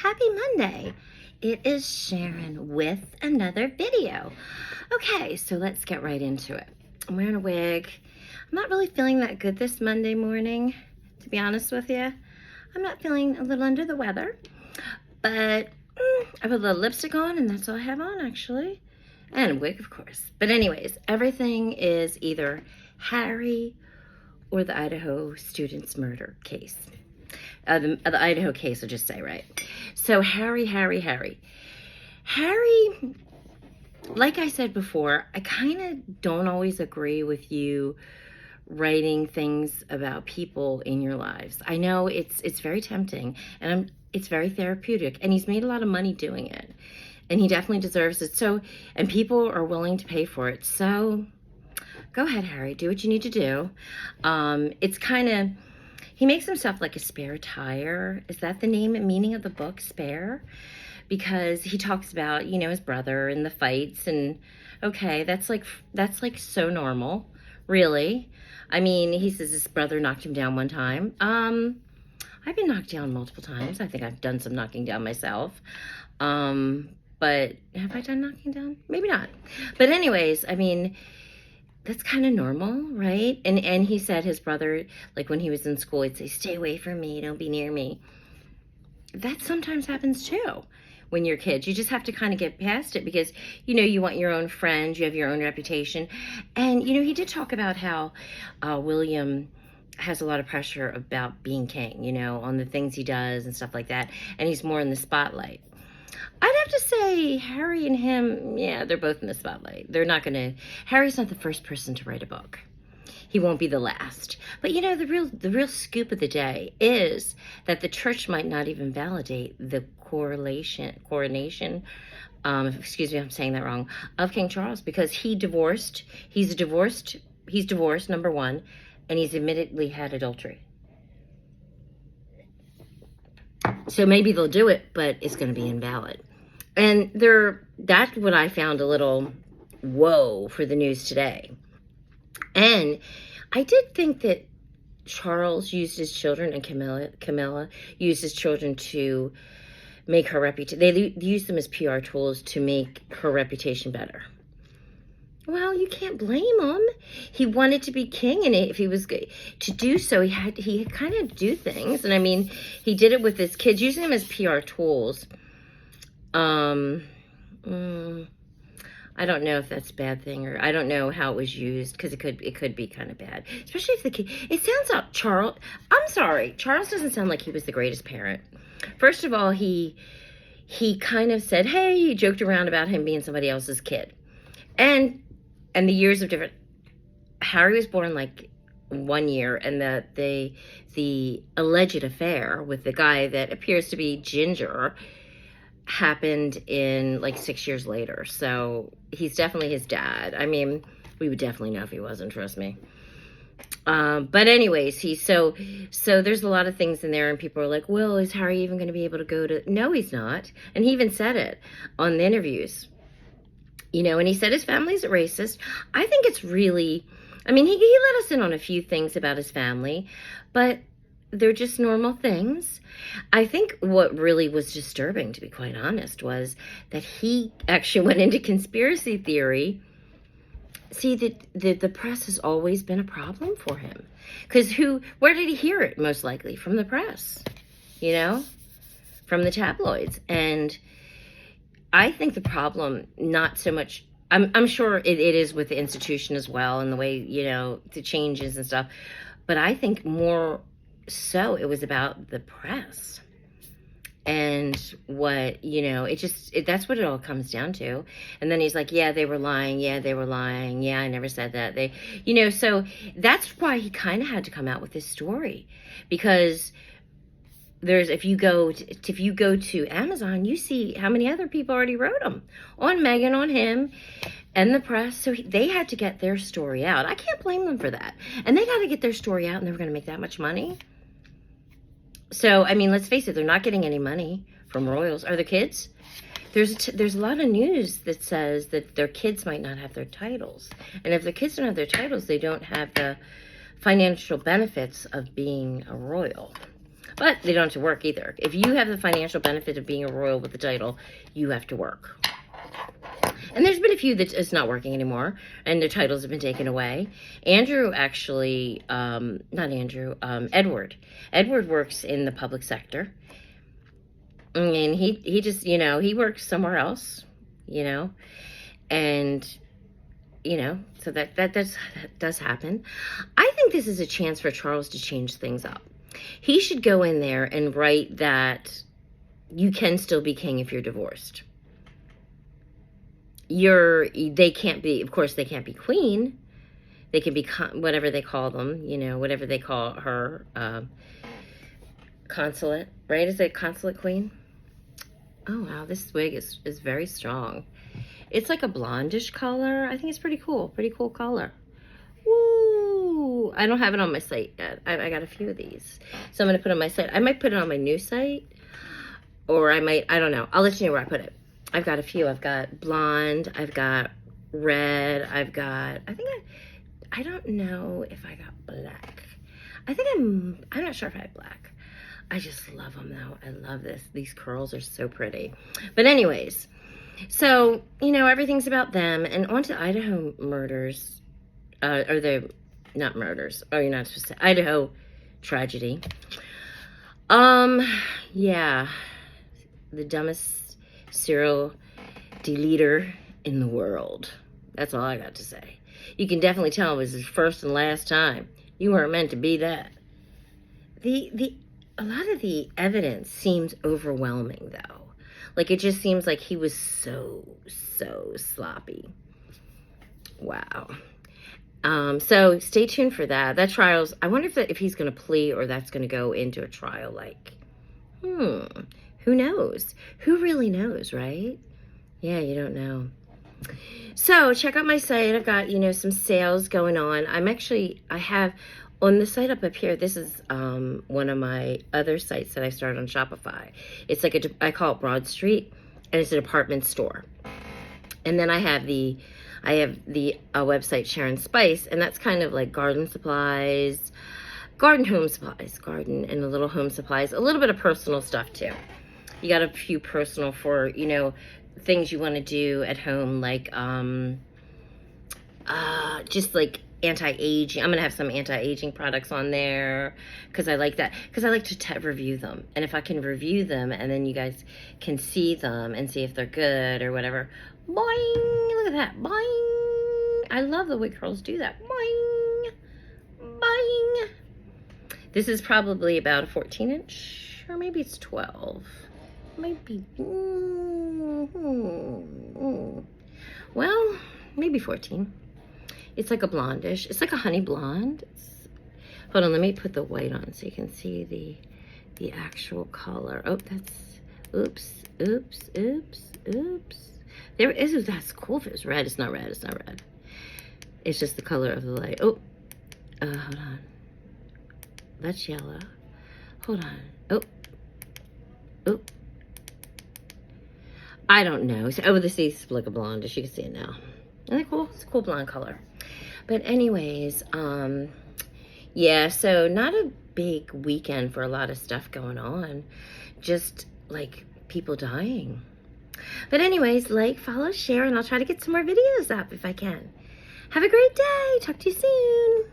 Happy Monday. It is Sharon with another video. Okay, so let's get right into it. I'm wearing a wig. I'm not really feeling that good this Monday morning, to be honest with you. I'm not feeling a little under the weather, but I put a little lipstick on and that's all I have on actually. And a wig, of course. But anyways, everything is either Harry or the Idaho student's murder case. The Idaho case, I'll just say, right? So Harry, like I said before, I kind of don't always agree with you writing things about people in your lives. I know it's very tempting, and it's very therapeutic, and he's made a lot of money doing it, and he definitely deserves it. So, and people are willing to pay for it. So go ahead, Harry, do what you need to do. It's kind of, he makes himself like a spare tire. Is that the name and meaning of the book, Spare? Because he talks about, you know, his brother and the fights, and okay, that's like so normal, really. I mean, he says his brother knocked him down one time. I've been knocked down multiple times. I think I've done some knocking down myself. But have I done knocking down? Maybe not. But anyways, I mean, that's kind of normal, right? And he said his brother, like when he was in school, he'd say, "Stay away from me, don't be near me." That sometimes happens too when you're kids. You just have to kind of get past it because, you know, you want your own friends, you have your own reputation. And, you know, he did talk about how William has a lot of pressure about being king, you know, on the things he does and stuff like that. And he's more in the spotlight. I'd have to say Harry and him, yeah, they're both in the spotlight. They're not going to, Harry's not the first person to write a book. He won't be the last. But you know, the real scoop of the day is that the church might not even validate the coronation, excuse me, I'm saying that wrong, of King Charles, because he's divorced, number one, and he's admittedly had adultery. So maybe they'll do it, but it's going to be invalid. And that's what I found a little whoa for the news today. And I did think that Charles used his children and Camilla used his children to make her reputation. They used them as PR tools to make her reputation better. Well, you can't blame him. He wanted to be king, and if he was to do so, he had kind of do things. And I mean, he did it with his kids, using them as PR tools. I don't know if that's a bad thing, or I don't know how it was used, because it could be kind of bad, especially if the kid. It sounds like Charles. I'm sorry, Charles doesn't sound like he was the greatest parent. First of all, he kind of said, hey, he joked around about him being somebody else's kid, and the years of different. Harry was born like 1 year, and the alleged affair with the guy that appears to be Ginger happened in like 6 years later. So he's definitely his dad. I mean, we would definitely know if he wasn't, trust me. But anyways, so there's a lot of things in there, and people are like, well, is Harry even going to be able to go to? No, he's not. And he even said it on the interviews. You know, and he said his family's a racist. I think it's really, I mean, he let us in on a few things about his family, but they're just normal things. I think what really was disturbing, to be quite honest, was that he actually went into conspiracy theory. See, the press has always been a problem for him. Because where did he hear it? Most likely from the press, you know, from the tabloids. And I think the problem, not so much, I'm sure it is with the institution as well, and the way, you know, the changes and stuff. But I think more so it was about the press and what, you know, that's what it all comes down to. And then he's like, yeah, they were lying. Yeah, I never said that. You know, so that's why he kind of had to come out with this story, because if you go to Amazon, you see how many other people already wrote them on Meghan, on him, and the press. So they had to get their story out. I can't blame them for that. And they got to get their story out, and they were going to make that much money. So, I mean, let's face it, they're not getting any money from royals. Are the kids? There's a lot of news that says that their kids might not have their titles. And if their kids don't have their titles, they don't have the financial benefits of being a royal. But they don't have to work either. If you have the financial benefit of being a royal with the title, you have to work. And there's been a few that it's not working anymore, and their titles have been taken away. Andrew actually, not Andrew, Edward. Edward works in the public sector. And he just, you know, he works somewhere else, you know. And, you know, so that does happen. I think this is a chance for Charles to change things up. He should go in there and write that you can still be king if you're divorced. They can't be, of course, they can't be queen. They can be whatever they call them, you know, whatever they call her, consulate, right? Is it consulate queen? Oh, wow, this wig is very strong. It's like a blondish color. I think it's pretty cool color. Woo! I don't have it on my site yet. I got a few of these. So I'm going to put it on my site. I might put it on my new site, or I don't know. I'll let you know where I put it. I've got a few. I've got blonde. I've got red. I don't know if I got black. I'm not sure if I have black. I just love them though. I love this. These curls are so pretty. But anyways, so, you know, everything's about them. And on to Idaho murders. Or the, not murders. Oh, you're not supposed to. Idaho tragedy. Yeah. The dumbest serial deleter in the world. That's all I got to say. You can definitely tell it was his first and last time. You weren't meant to be that. A lot of the evidence seems overwhelming, though. Like, it just seems like he was so sloppy. Wow. So stay tuned for that. That trial's, I wonder if he's going to plea or that's going to go into a trial. Like, who knows? Who really knows, right? Yeah, you don't know. So check out my site. I've got, you know, some sales going on. I have on the site up here, this is one of my other sites that I started on Shopify. It's like I call it Broad Street, and it's a department store. And then I have the website Sharon Spice, and that's kind of like garden supplies, garden and a little home supplies, a little bit of personal stuff too. You got a few personal for, you know, things you want to do at home, like just like anti-aging. I'm gonna have some anti-aging products on there because I like that, because I like to review them. And if I can review them and then you guys can see them and see if they're good or whatever, boing, look at that, boing. I love the way girls do that, boing, boing. This is probably about a 14-inch, or maybe it's 12. Maybe, well, maybe 14. It's like a blondish. It's like a honey blonde. Hold on, let me put the white on so you can see the actual color. Oh, oops. There it is. That's cool if it's red. It's not red. It's just the color of the light. Oh, hold on. That's yellow. Hold on. Oh. I don't know. Oh, this is like a blondish. You can see it now. Isn't that cool? It's a cool blonde color. But anyways, yeah, so not a big weekend for a lot of stuff going on. Just like people dying. But anyways, like, follow, share, and I'll try to get some more videos up if I can. Have a great day. Talk to you soon.